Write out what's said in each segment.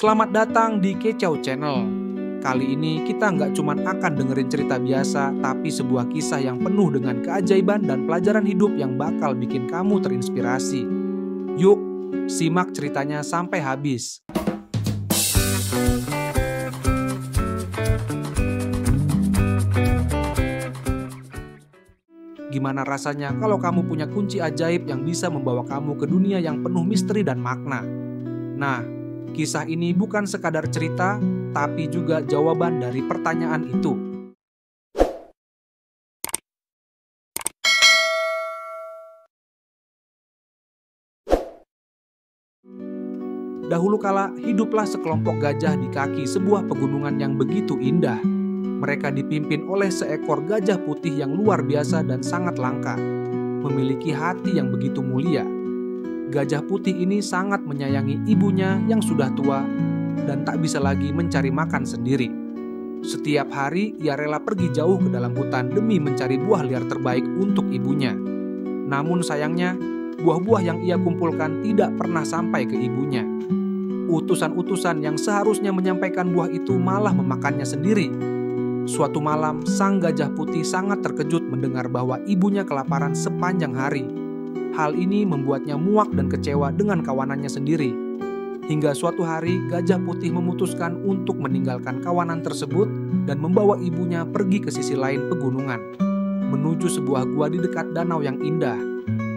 Selamat datang di Kecau Channel. Kali ini kita nggak cuma akan dengerin cerita biasa, tapi sebuah kisah yang penuh dengan keajaiban dan pelajaran hidup yang bakal bikin kamu terinspirasi. Yuk, simak ceritanya sampai habis. Gimana rasanya kalau kamu punya kunci ajaib yang bisa membawa kamu ke dunia yang penuh misteri dan makna? Nah, kisah ini bukan sekadar cerita, tapi juga jawaban dari pertanyaan itu. Dahulu kala, hiduplah sekelompok gajah di kaki sebuah pegunungan yang begitu indah. Mereka dipimpin oleh seekor gajah putih yang luar biasa dan sangat langka, memiliki hati yang begitu mulia. Gajah putih ini sangat menyayangi ibunya yang sudah tua dan tak bisa lagi mencari makan sendiri. Setiap hari ia rela pergi jauh ke dalam hutan demi mencari buah liar terbaik untuk ibunya. Namun sayangnya, buah-buah yang ia kumpulkan tidak pernah sampai ke ibunya. Utusan-utusan yang seharusnya menyampaikan buah itu malah memakannya sendiri. Suatu malam, sang gajah putih sangat terkejut mendengar bahwa ibunya kelaparan sepanjang hari. Hal ini membuatnya muak dan kecewa dengan kawanannya sendiri. Hingga suatu hari, gajah putih memutuskan untuk meninggalkan kawanan tersebut dan membawa ibunya pergi ke sisi lain pegunungan, menuju sebuah gua di dekat danau yang indah,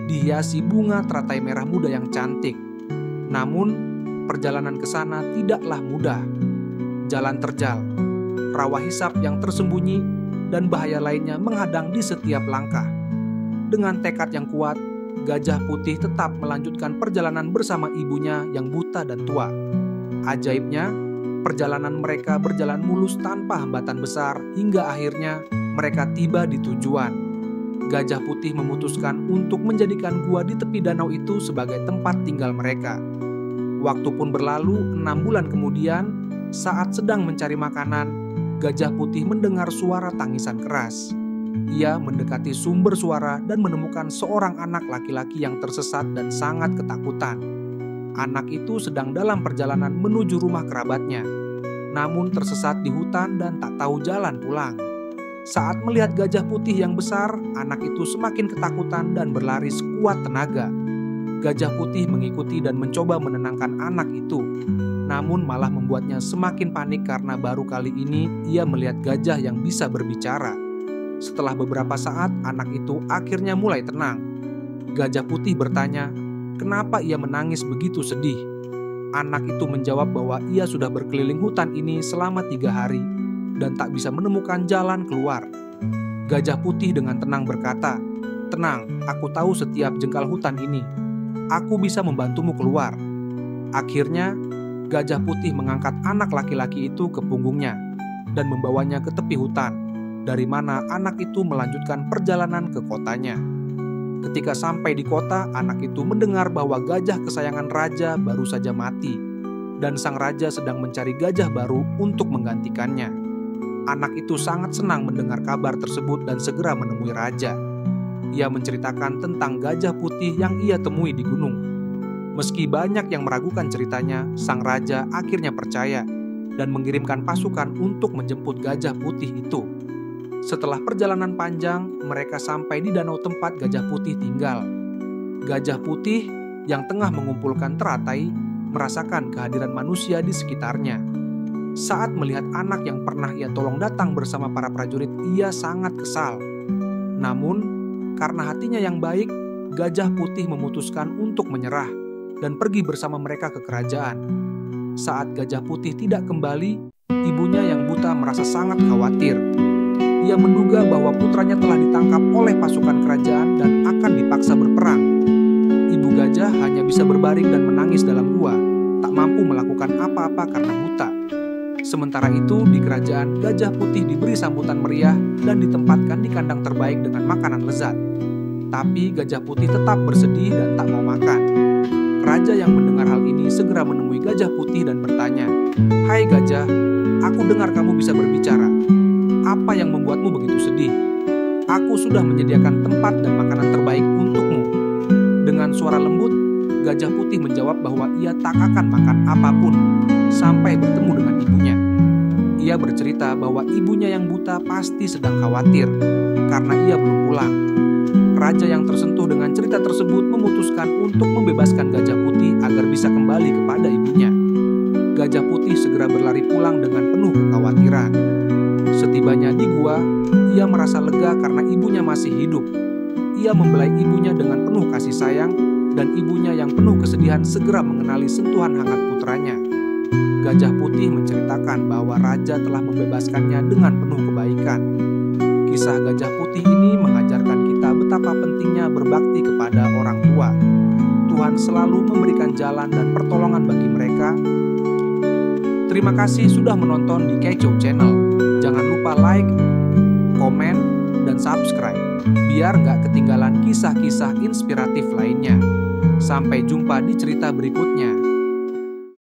dihiasi bunga teratai merah muda yang cantik. Namun, perjalanan ke sana tidaklah mudah. Jalan terjal, rawa hisap yang tersembunyi, dan bahaya lainnya menghadang di setiap langkah. Dengan tekad yang kuat, gajah putih tetap melanjutkan perjalanan bersama ibunya yang buta dan tua. Ajaibnya, perjalanan mereka berjalan mulus tanpa hambatan besar hingga akhirnya mereka tiba di tujuan. Gajah putih memutuskan untuk menjadikan gua di tepi danau itu sebagai tempat tinggal mereka. Waktu pun berlalu, 6 bulan kemudian, saat sedang mencari makanan, gajah putih mendengar suara tangisan keras. Ia mendekati sumber suara dan menemukan seorang anak laki-laki yang tersesat dan sangat ketakutan. Anak itu sedang dalam perjalanan menuju rumah kerabatnya, namun tersesat di hutan dan tak tahu jalan pulang. Saat melihat gajah putih yang besar, anak itu semakin ketakutan dan berlari sekuat tenaga. Gajah putih mengikuti dan mencoba menenangkan anak itu, namun malah membuatnya semakin panik karena baru kali ini ia melihat gajah yang bisa berbicara. Setelah beberapa saat, anak itu akhirnya mulai tenang. Gajah putih bertanya, kenapa ia menangis begitu sedih? Anak itu menjawab bahwa ia sudah berkeliling hutan ini selama 3 hari dan tak bisa menemukan jalan keluar. Gajah putih dengan tenang berkata, "Tenang, aku tahu setiap jengkal hutan ini. Aku bisa membantumu keluar." Akhirnya, gajah putih mengangkat anak laki-laki itu ke punggungnya dan membawanya ke tepi hutan, dari mana anak itu melanjutkan perjalanan ke kotanya. Ketika sampai di kota, anak itu mendengar bahwa gajah kesayangan raja baru saja mati, dan sang raja sedang mencari gajah baru untuk menggantikannya. Anak itu sangat senang mendengar kabar tersebut dan segera menemui raja. Ia menceritakan tentang gajah putih yang ia temui di gunung. Meski banyak yang meragukan ceritanya, sang raja akhirnya percaya dan mengirimkan pasukan untuk menjemput gajah putih itu. Setelah perjalanan panjang, mereka sampai di danau tempat gajah putih tinggal. Gajah putih yang tengah mengumpulkan teratai merasakan kehadiran manusia di sekitarnya. Saat melihat anak yang pernah ia tolong datang bersama para prajurit, ia sangat kesal. Namun, karena hatinya yang baik, gajah putih memutuskan untuk menyerah dan pergi bersama mereka ke kerajaan. Saat gajah putih tidak kembali, ibunya yang buta merasa sangat khawatir. Ia menduga bahwa putranya telah ditangkap oleh pasukan kerajaan dan akan dipaksa berperang. Ibu gajah hanya bisa berbaring dan menangis dalam gua, tak mampu melakukan apa-apa karena buta. Sementara itu, di kerajaan, gajah putih diberi sambutan meriah dan ditempatkan di kandang terbaik dengan makanan lezat. Tapi gajah putih tetap bersedih dan tak mau makan. Raja yang mendengar hal ini segera menemui gajah putih dan bertanya, "Hai gajah, aku dengar kamu bisa berbicara. Apa yang membuatmu begitu sedih? Aku sudah menyediakan tempat dan makanan terbaik untukmu." Dengan suara lembut, gajah putih menjawab bahwa ia tak akan makan apapun sampai bertemu dengan ibunya. Ia bercerita bahwa ibunya yang buta pasti sedang khawatir karena ia belum pulang. Raja yang tersentuh dengan cerita tersebut memutuskan untuk membebaskan Gajah Putih agar bisa kembali kepada ibunya. Gajah Putih segera berlari pulang dengan penuh kekhawatiran. Setibanya di gua, ia merasa lega karena ibunya masih hidup. Ia membelai ibunya dengan penuh kasih sayang, dan ibunya yang penuh kesedihan segera mengenali sentuhan hangat putranya. Gajah Putih menceritakan bahwa raja telah membebaskannya dengan penuh kebaikan. Kisah Gajah Putih ini mengajarkan kita betapa pentingnya berbakti kepada orang tua. Tuhan selalu memberikan jalan dan pertolongan bagi mereka. Terima kasih sudah menonton di Kecoh Channel. Jangan lupa like, komen, dan subscribe biar nggak ketinggalan kisah-kisah inspiratif lainnya. Sampai jumpa di cerita berikutnya.